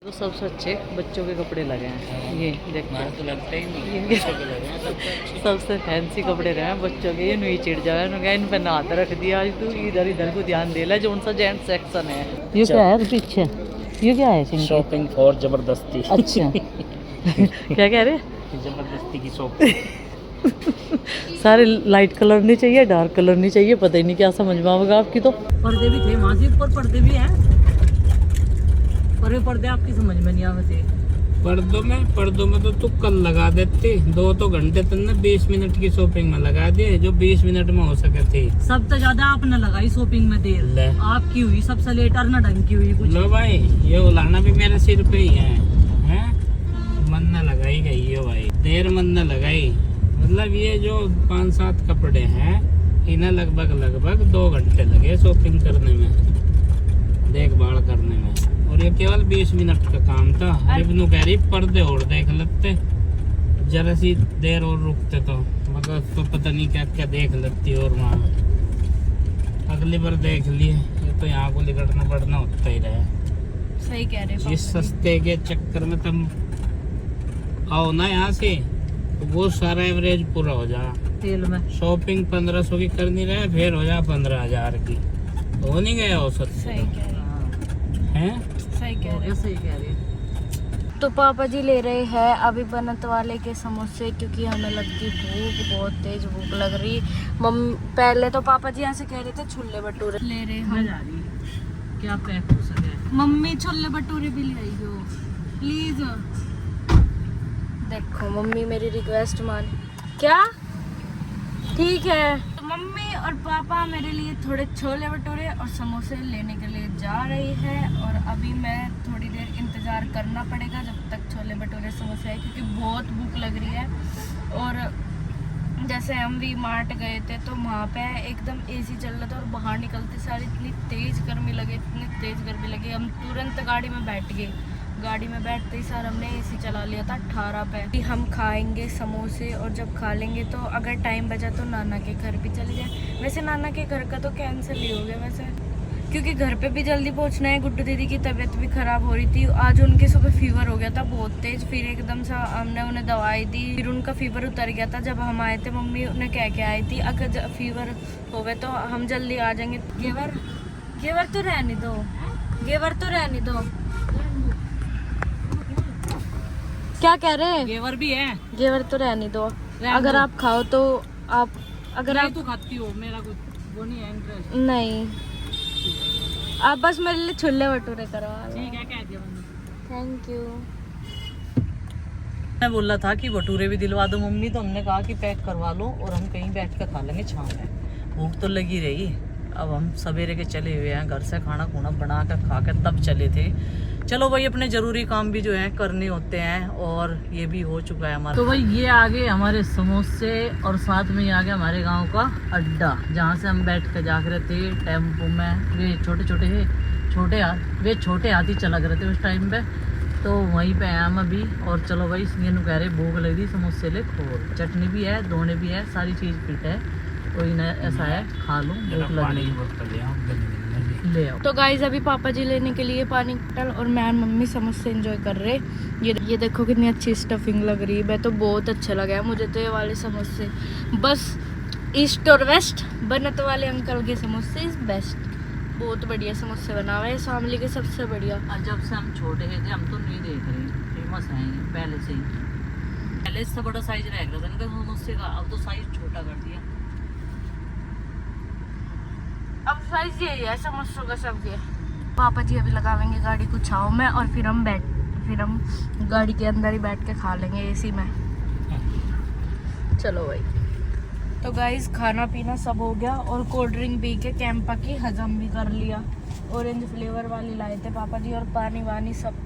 तो सबसे अच्छे बच्चों के कपड़े लगे हैं, ये देखो तो लगता ही नहीं इनके सबसे फैंसी कपड़े रहे हैं बच्चों के। ये नहीं चिढ़ जाए, उन्होंने इन पर हाथ रख दिया। आज तू इधर इधर को ध्यान दे ला, जो सा जेंट सेक्शन है। ये क्या है पीछे, ये क्या है? शॉपिंग फॉर जबरदस्ती। अच्छा क्या कह रहे? जबरदस्ती की शॉपिंग। सारे लाइट कलर नहीं चाहिए, डार्क कलर नहीं चाहिए, पता ही नहीं क्या समझ में आएगा आपकी। तो पर्दे भी थे वहाँ से, ऊपर पर्दे भी हैं, पर ये पर्दे आपकी समझ में नहीं आते। पर्दों में तो तू कल लगा देती। 2 घंटे तुमने 20 मिनट की शॉपिंग में लगा दिए, जो 20 मिनट में हो सके थे। सब तो ज्यादा आपने लगाई शॉपिंग में देर, आपकी हुई सबसे लेट और ना ढंग की हुई कुछ। लो भाई, ये उलाना भी मेरे सिर पे ही है, हैं? मन न लगाई गई हो भाई, देर मन न लगाई। मतलब ये जो 5-7 कपड़े हैं, इन्हें लगभग 2 घंटे लगे शॉपिंग करने में, देखभाल करने में, और ये केवल 20 मिनट का काम था। रिबनू कह रही पर्दे और देख लेते, जरा सी देर और रुकते तो, मगर तो पता नहीं क्या क्या देख लेती। और वहाँ अगली बार देख लिए, ये तो यहाँ को लिकड़ना पड़ना होता ही रहे। सही कह रहे। जिस सस्ते के चक्कर में तुम आओ ना यहाँ से, तो वो सारा एवरेज पूरा हो जा। तेल में शॉपिंग 1500 की करनी रहे, फिर हो जा 15,000 की, तो हो नहीं गया औसत से। सही कह रहे हैं? सही कह रहे। सही कह रही है। तो पापा जी ले रहे हैं अभी बनत वाले के समोसे, क्योंकि हमें लगती भूख, बहुत तेज भूख लग रही। पहले तो पापा जी यहाँ से कह रहे थे छोले भटूरे ले रहे हम, क्या पैक हो सके। मम्मी छोले भटूरे भी ले आई हो प्लीज। देखो मम्मी मेरी रिक्वेस्ट मान, क्या ठीक है। तो मम्मी और पापा मेरे लिए थोड़े छोले भटूरे और समोसे लेने के लिए जा रही है, और अभी मैं थोड़ी देर इंतज़ार करना पड़ेगा जब तक छोले भटूरे समोसे आए, क्योंकि बहुत भूख लग रही है। और जैसे हम वी मार्ट गए थे तो वहाँ पे एकदम एसी चल रहा था, और बाहर निकलते सारी इतनी तेज़ गर्मी लगी, इतनी तेज़ गर्मी लगी, हम तुरंत गाड़ी में बैठ गए। गाड़ी में बैठते ही सर हमने एसी चला लिया था 18 पे। हम खाएंगे समोसे, और जब खा लेंगे तो अगर टाइम बचा तो नाना के घर भी चले जाए। वैसे नाना के घर का तो कैंसिल ही हो गया वैसे, क्योंकि घर पे भी जल्दी पहुंचना है। गुड्डू दीदी की तबीयत भी ख़राब हो रही थी, आज उनके सुबह फीवर हो गया था बहुत तेज़, फिर एकदम से हमने उन्हें दवाई दी, फिर उनका फीवर उतर गया था। जब हम आए थे मम्मी उन्हें कह के आई थी अगर फीवर हो गए तो हम जल्दी आ जाएंगे। घेवर तो रहने दो, घेवर तो रहने दो। क्या कह रहे हैं? घेवर भी है, घेवर तो रहने दो, अगर आप खाओ तो आप, अगर आप तो खाती हो, मेरा कुछ वो नहीं है इंटरेस्ट। नहीं, आप बस मेरे लिए छोले भटूरे करवा लो। ठीक है, कह दिया मैंने। Thank you. मैं बोला था कि भटूरे भी दिलवा दो मम्मी, तो हमने कहा कि पैक करवा लो और हम कहीं बैठ कर खा लेंगे छाँव में। भूख तो लगी रही। अब हम सवेरे के चले हुए हैं, घर से खाना खुना बना कर खा कर तब चले थे। चलो भाई, अपने ज़रूरी काम भी जो है करने होते हैं, और ये भी हो चुका है हमारा। तो भाई ये आगे हमारे समोसे, और साथ में ये आ गया हमारे गांव का अड्डा, जहाँ से हम बैठ कर जा रहे थे टेम्पो में। वे छोटे हाथी चला रहे थे उस टाइम पे, तो वहीं पे आया हम अभी। और चलो भाई, ये नु कह रहे भूख लग रही, समोसे ले खोल, चटनी भी है, दोने भी है, सारी चीज़ फिट है, कोई ना ऐसा है खा लो, भूख लगने ले आओ। तो गाइज अभी पापा जी लेने के लिए पानी बोतल, और मैं और मम्मी समोसे एंजॉय कर रहे। ये देखो कितनी अच्छी स्टफिंग लग रही है, मैं तो बहुत अच्छा लगा है मुझे तो ये वाले समोसे। बस ईस्ट और वेस्ट बनत वाले अंकल के समोसे इज बेस्ट, बहुत बढ़िया समोसे बना हुए हैं, शामली के सबसे बढ़िया। जब से हम छोटे थे हम तो नहीं देख रहे, फेमस है पहले से ही। पहले से बड़ा साइज रह गया था इनका समोसे का, अब तो साइज छोटा कर दिया। अब साइज यही है समोसों का सबके। पापा जी अभी लगावेंगे गाड़ी को छाँव में, और फिर हम गाड़ी के अंदर ही बैठ के खा लेंगे एसी में। चलो भाई। तो गाइस खाना पीना सब हो गया, और कोल्ड ड्रिंक पी के कैंपा की हजम भी कर लिया। ऑरेंज फ्लेवर वाली लाए थे पापा जी, और पानी वानी सब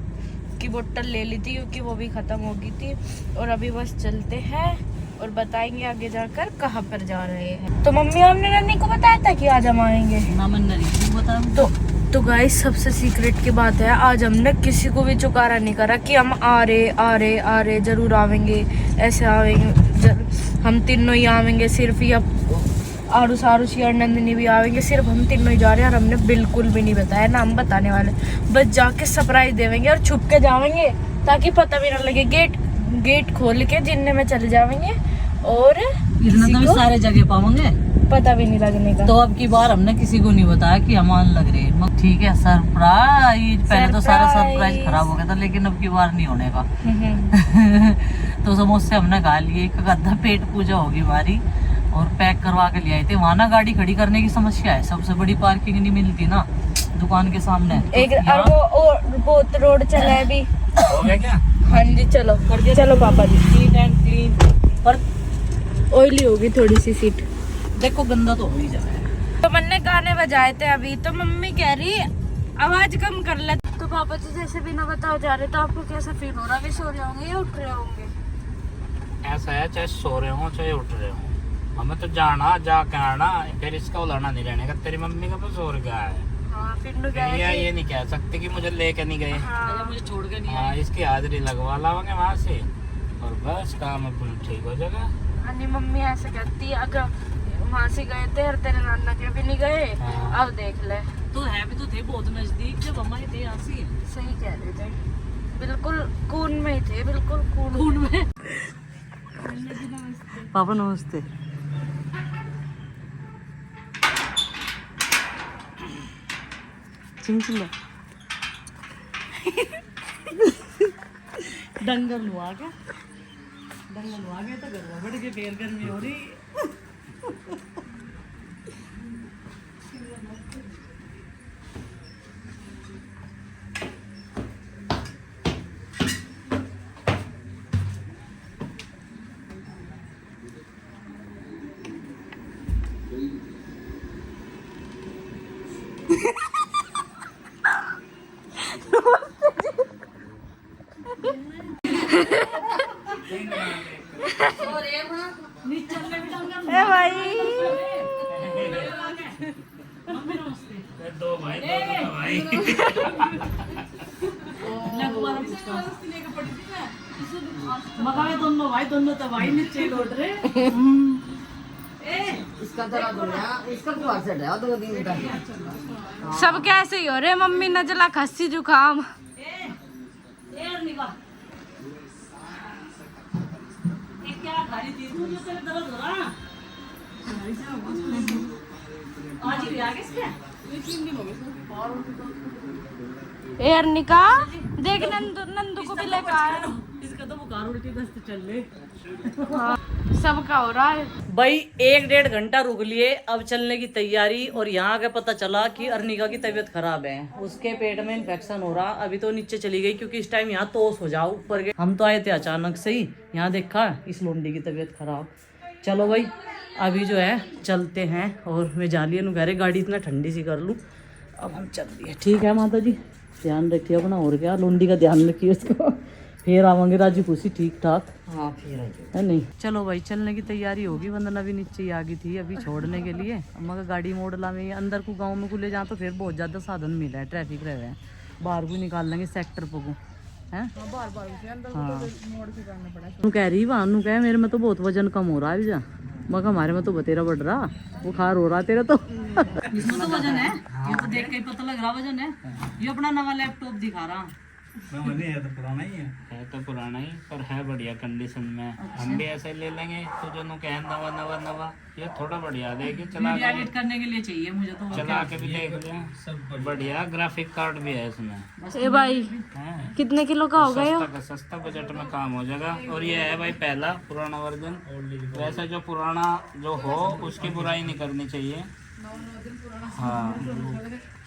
की बोतल ले ली थी क्योंकि वो भी ख़त्म हो गई थी। और अभी बस चलते हैं और बताएंगे आगे जाकर कहाँ पर जा रहे हैं। तो मम्मी हमने नन्नी को बताया था कि आज हम आएंगे। तो गाइस सबसे सीक्रेट की बात है, आज हमने किसी को भी चुकारा नहीं करा कि हम आ रहे जरूर आवेंगे, ऐसे आवेंगे, हम तीनों ही आवेंगे। सिर्फ ये आरुष आरुषी और नंदिनी भी आवेंगे। सिर्फ हम तीनों ही जा रहे हैं और हमने बिल्कुल भी नहीं बताया ना, हम बताने वाले, बस जाके सरप्राइज देवेंगे और छुप के जावेंगे ताकि पता भी ना लगे। गेट खोल के जिनने में चले जावेंगे और इतना तो भी सारे जगह पावेंगे, पता भी नहीं लगने का। तो अब की बार हमने किसी को नहीं बताया कि हमान लग रहे हैं। ठीक है, सरप्राइज। पहले तो सारा सरप्राइज खराब हो गया था, लेकिन अब की बार नहीं होने का। तो समोसे हमने खा लिए, एक गद्दा पेट पूजा होगी हमारी, और पैक करवा के ले आए थे। वहाँ ना गाड़ी खड़ी करने की समस्या है, सबसे बड़ी पार्किंग नहीं मिलती ना दुकान के सामने। एक वो रोड चला है अभी। हो गया क्या? हाँ जी, चलो चलो पापा जी। नीट एंड क्लीन, पर ऑयली होगी थोड़ी सी सीट, देखो गंदा तो हो ही जा रहा है। तो मैंने गाने बजाए थे अभी, तो मम्मी कह रही आवाज कम कर ले। तो पापा जी जैसे बिना बताओ जा रहे, तो आपको कैसा फील हो रहा है? अभी सो रहे होंगे या उठ रहे होंगे? ऐसा है, चाहे सो रहे हो चाहे उठ रहे हो, हमें तो जाना, जाके आना, फिर इसका उलाना नहीं रहने का। तेरी मम्मी का बस और गया है। हाँ, फिर ये नहीं कह सकते कि मुझे लेके नहीं गए। हाँ, मुझे छोड़ के नहीं हाँ, इसकी हाजिरी लगवा लाओगे वहाँ से और बस काम अपन ठीक हो जाएगा। अन्नी मम्मी ऐसे कहती अगर वहाँ से गए थे और तेरे नाना के भी नहीं गए, हाँ। अब देख ले। तो है भी तो थे बहुत नजदीक, जब हमारे थे यहाँ से। सही कह रहे थे, बिल्कुल खून में ही थे, बिल्कुल खून में। पापा नमस्ते। चिंचला डंगर लुआ क्या, डंगर लुआ गया तो घर बढ़ के फिर गर्मी हो रही। ए भाई, दो भाई, दो भाई। मगावे दोनों भाई, दोनों तो भाई नीचे लौट रहे। इसका दर्द हो रहा है, इसका बुखार चढ़ रहा है 2 दिन का। सब कैसे ही हो रहे? मम्मी नजला, खस्सी, जुकाम। क्या खाई थी तू, जो तेरे दर्द हो रहा? आज ही आ गए इसके? 3 दिन हो गए। ए अर्निका, देख नंदू को भी लेकर आया। इसका तो बुखार उल्टी दस्त चल रही। हाँ, सबका हो रहा है भाई। 1-1.5 घंटा रुक लिए, अब चलने की तैयारी। और यहाँ आके पता चला कि अर्निका की तबीयत खराब है, उसके पेट में इन्फेक्शन हो रहा। अभी तो नीचे चली गई क्योंकि इस टाइम यहाँ तोस हो जाओ ऊपर के। हम तो आए थे अचानक से ही, यहाँ देखा इस लोंडी की तबीयत खराब। चलो भाई, अभी जो है चलते हैं। और मैं जा लिया कह रहे गाड़ी इतना ठंडी सी कर लूँ। अब हम चल दिए। ठीक है माता जी, ध्यान रखिए अपना, और क्या लोंडी का ध्यान रखिए उसको। फिर आवांगे राजू खुशी ठीक ठाक। हाँ, फिर है नहीं। चलो भाई, चलने की तैयारी होगी। वंदना भी नीचे ही आ गई थी अभी छोड़ने के लिए। मगर गाड़ी मोड़ला में अंदर को गांव में को ले जाओ तो फिर बहुत ज़्यादा साधन मिला है, ट्रैफिक रहे हैं। बाहर को निकाल लेंगे सेक्टर पर को है। हाँ, तू कह रही वहाँ कह मेरे में तो बहुत वजन कम हो रहा है जा, मगर हमारे में तो बतेरा बढ़ रहा, बुखार हो रहा तेरा तो। इसमें तो वजन है, ये तो देख के ही पता लग रहा वजन है। ये अपना नवा लैपटॉप दिखा रहा। है तो पुराना ही, पर है बढ़िया कंडीशन में। हम भी ऐसे ले लेंगे तो जो कहे नवा नवा नवा, ये थोड़ा बढ़िया देगी। चला वीडियो एडिट करने के लिए चाहिए मुझे तो। चला के भी देख लें, बढ़िया ग्राफिक कार्ड भी है इसमें। ए भाई, है कितने किलो का होगा ये? सस्ता बजट में काम हो जाएगा। और ये है भाई पहला पुराना वर्जन। वैसे जो पुराना जो हो उसकी बुराई नहीं करनी चाहिए। हाँ,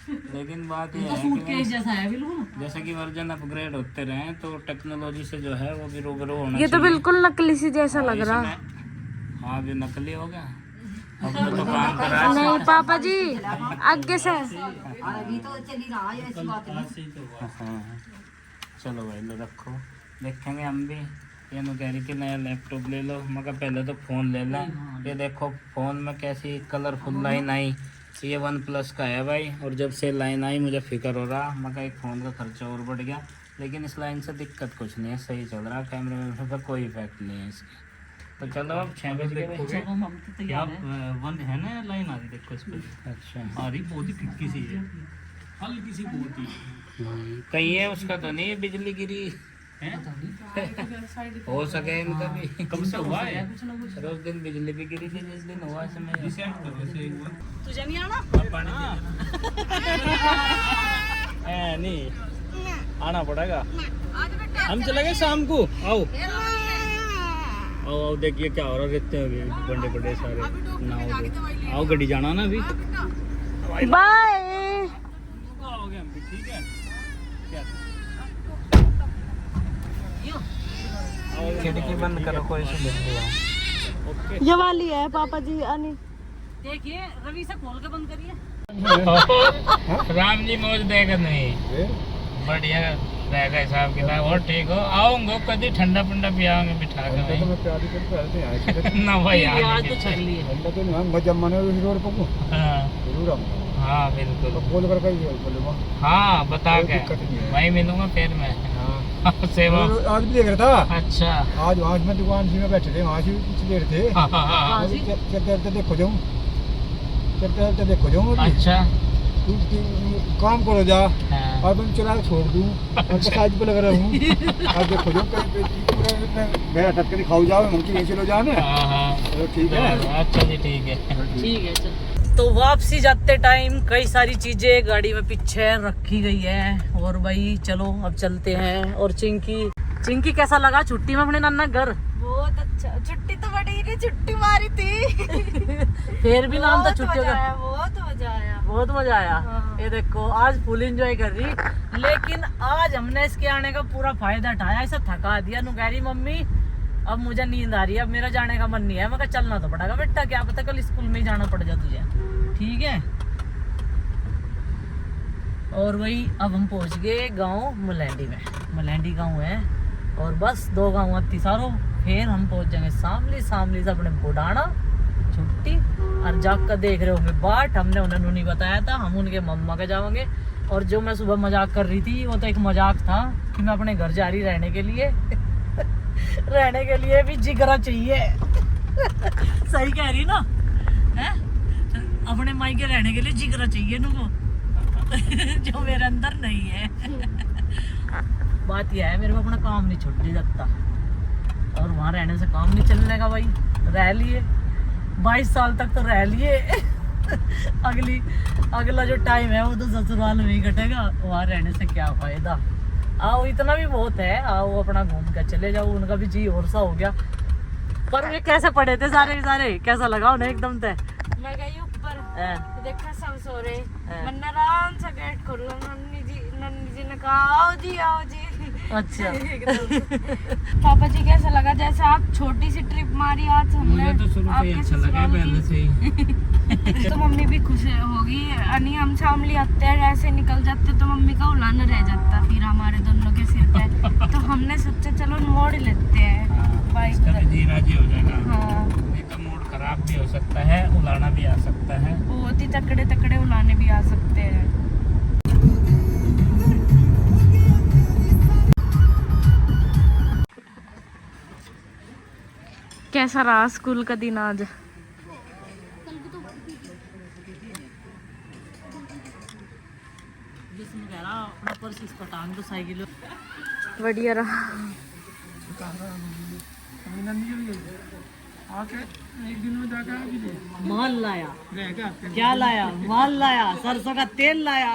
लेकिन बात यह है कि जैसा है बिल्कुल, जैसे कि वर्जन अपग्रेड होते रहे तो टेक्नोलॉजी से जो है वो भी रूबरू होना ये तो चाहिए। बिल्कुल नकली सी जैसा लग रहा। हाँ, भी नकली हो गया। अब तो दुकान पर आ नहीं पापा जी, आगे से। अभी तो चली रहा है, ऐसी बात नहीं। हाँ, चलो भाई लो रखो, देखेंगे हम भी। ये नु कह रही थी नया लैपटॉप ले लो, मगर पहले तो फ़ोन ले लें। ये देखो फ़ोन में कैसी कलरफुल लाइन आई। ये OnePlus का है भाई, और जब से लाइन आई मुझे फिक्र हो रहा, मगर एक फ़ोन का खर्चा और बढ़ गया। लेकिन इस लाइन से दिक्कत कुछ नहीं है, सही चल रहा। कैमरे में कोई इफेक्ट नहीं है इसके। तो चलो अब 6 बज गए। चलो हम तो तैयार हैं। वन है ना लाइन आ रही देखो इस पर। अच्छा आ रही बहुत ही फिक्की सी है, हल्की सी बहुत ही। कहीं है उसका तो नहीं बिजली गिरी है? हो सके इनका भी। कब से हुआ है? चलो उस दिन बिजली भी गिरी थी जिस दिन हुआ समय। तुझे नहीं आना? नहीं आना पड़ेगा। हम चलेंगे शाम को। आओ आओ देखिए क्या हो रहा रहते हैं बड़े बड़े सारे नाव। आओ गड्डी जाना ना अभी। बाय। आओगे हम भी ठीक है क्या? खिड़की बंद करो कोई से ओके। ये वाली है पापा जी आनी। देखिए रवि से खोल के बंद करिए। राम जी मौज देगा नहीं बढ़िया रहेगा हिसाब किताब और ठीक हो। आऊंगा कभी ठंडा पंडा पियाओगे बिठा के ना भाई आज तो छक ली है। हाँ बिल्कुल हाँ बता के वही मिलूंगा फिर मैं सेवा आज भी देख रहा था। अच्छा आज वहाँ में दुकान में बैठे थे, वहाँ से कुछ देर थे। चलते देखो जाऊँ, चलते देखो जाऊँ। अच्छा तू काम करो जा हाँ। और तुम चला छोड़ दूँ आज पे लग रहा हूँ। अब देखो जाऊँ मैं अटक कर खाओ जाओ मुझे नहीं चलो जाना। चलो ठीक है। अच्छा जी ठीक है। ठीक है चल। तो वापसी जाते टाइम कई सारी चीजें गाड़ी में पीछे रखी गई है और भाई चलो अब चलते हैं। और चिंकी कैसा लगा छुट्टी में अपने नाना घर? बहुत अच्छा। छुट्टी तो बड़ी नहीं, छुट्टी मारी थी। फिर भी नाम था छुट्टी का। बहुत मजा आया। बहुत मजा आया। हाँ। ये देखो आज फुल एंजॉय कर रही, लेकिन आज हमने इसके आने का पूरा फायदा उठाया। ऐसा थका दिया नु कह रही मम्मी अब मुझे नींद आ रही है, अब मेरा जाने का मन नहीं है। मैं कहा चलना तो पड़ेगा बेटा, क्या पता कल स्कूल में ही जाना पड़ जाए तुझे। ठीक है। और वही अब हम पहुंच गए गांव मलैंडी में। मलैंडी गांव है और बस 2 गांव अति सारो। फिर हम पहुंच जाएंगे शामली से अपने बुढ़ाना छुट्टी। और जाग कर देख रहे होंगे बाट, हमने उन्हें नहीं बताया था, हम उनके मम्मा के जाओगे। और जो मैं सुबह मजाक कर रही थी वो तो एक मजाक था कि मैं अपने घर जा रही रहने के लिए। रहने के लिए भी जिगरा चाहिए। सही कह रही ना है? अपने माई के रहने के लिए जिगरा चाहिए नुको। जो मेरे अंदर नहीं है। बात यह है मेरे को अपना काम नहीं छुट्टी लगता और वहाँ रहने से काम नहीं चलने का। भाई रह लिए 22 साल तक तो रह लिए। अगला जो टाइम है वो तो ससुराल में ही कटेगा, वहाँ रहने से क्या फायदा। आओ इतना भी बहुत है, आओ अपना घूम कर चले जाओ। उनका भी जी और सा हो गया। पर वे कैसे पड़े थे सारे कैसा लगा उन्हें एकदम तय? मैं गई ऊपर, देखा सब सो रहे। मैंने आराम से गेट खोला, नन्नी जी ने कहा आओ जी। अच्छा। पापा जी कैसा लगा? जैसे आप छोटी सी ट्रिप मारी आज हमने, मुझे तो शुरू से ही अच्छा लगा पहले से ही। तो मम्मी भी खुश होगी। अनि हम शामली आते हैं ऐसे निकल जाते तो मम्मी का उलाना रह जाता फिर हमारे दोनों के सिर पे। तो हमने सोचा चलो मोड़ लेते हैं बाइक इसका भी जी राजी हो जाएगा। हाँ नहीं तो मूड खराब भी हो सकता है, उलाना भी आ सकता है। बहुत ही तकड़े उलाने भी आ सकते हैं। कैसा रहा स्कूल का दिन आज? जिसमें कह रहा अपना पर्स इस पर टांग दो साइकिल। बढ़िया रहा। माल लाया, क्या लाया? माल लाया, सरसों का तेल लाया।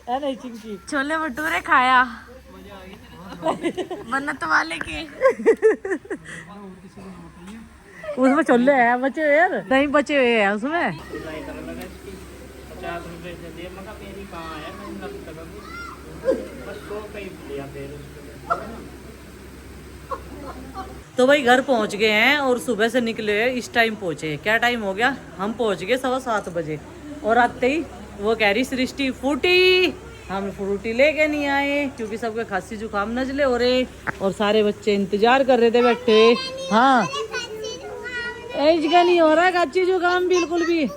है नहीं चिंकी? छोले भटूरे खाया मन्नत वाले के। उसमें छोले हैं बचे हुए यार, नहीं बचे हुए हैं उसमें। 50 रुपए से दिए, मगर मेरी कहाँ है? मैंने बस 100 का ही लिया फिर। तो भाई घर पहुंच गए हैं और सुबह से निकले इस टाइम पहुंचे। क्या टाइम हो गया? हम पहुंच गए 7:15 बजे। और आते ही वो कह रही सृष्टि फ्रूटी, हम फ्रूटी लेके नहीं आए क्योंकि सबके खांसी जुकाम नजले हो रहे और सारे बच्चे इंतजार कर रहे थे बैठे। हाँ एज का नहीं हो रहा खांसी जुकाम बिल्कुल भी।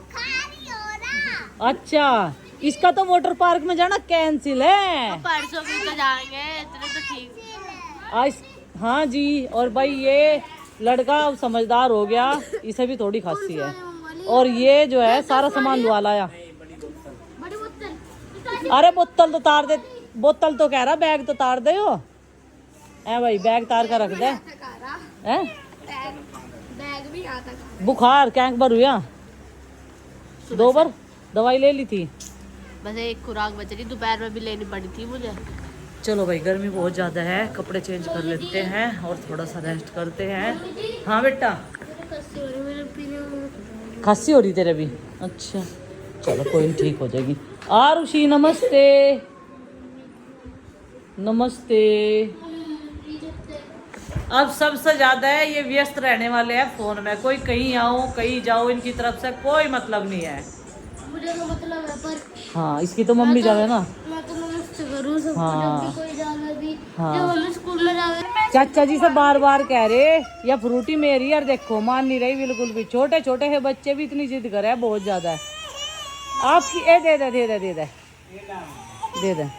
अच्छा इसका तो वाटर पार्क में जाना कैंसिल है। परसों भी तो जाएंगे, इतने तो ठीक। आज हाँ जी। और भाई ये लड़का अब समझदार हो गया, इसे भी थोड़ी खांसी है। और ये जो है सारा सामान लुआ लाया। अरे बोतल तो तार दे, बोतल तो कह रहा बैग तो तार दे हो। ए भाई बैग तार कर रख दे। हैं? बैग भी आता था। बुखार कैंक बार हुआ, 2 बार दवाई ले ली थी। बस एक खुराक बच रही, दोपहर में भी लेनी पड़ी थी मुझे। चलो भाई गर्मी बहुत ज़्यादा है, कपड़े चेंज कर लेते हैं और थोड़ा सा रेस्ट करते हैं। हाँ बेटा खांसी हो रही तेरे भी? अच्छा चलो कोई नहीं, ठीक हो जाएगी। आरुषि नमस्ते। नमस्ते। अब सबसे ज़्यादा है ये व्यस्त रहने वाले हैं फ़ोन में, कोई कहीं आओ कहीं जाओ, इनकी तरफ से कोई मतलब नहीं है। मुझे तो मतलब है पर हाँ इसकी तो मम्मी जावे ना। मैं तो नमस्ते करूँ सबको, हाँ। जब भी कोई जाना भी, हाँ। जब हम स्कूल में जावे। चाचा जी से बार बार कह रहे या फ्रूटी मेरी, यार देखो मान नहीं रही बिल्कुल भी। छोटे छोटे है बच्चे भी इतनी जिद कर रहे हैं, बहुत ज्यादा है। आपकी ए दे दे दे दे दे दे दे दे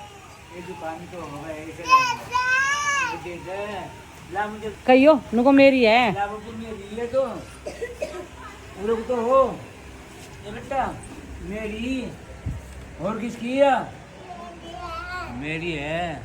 कहियो नुको मेरी है। मेरी और किसकी है? मेरी है।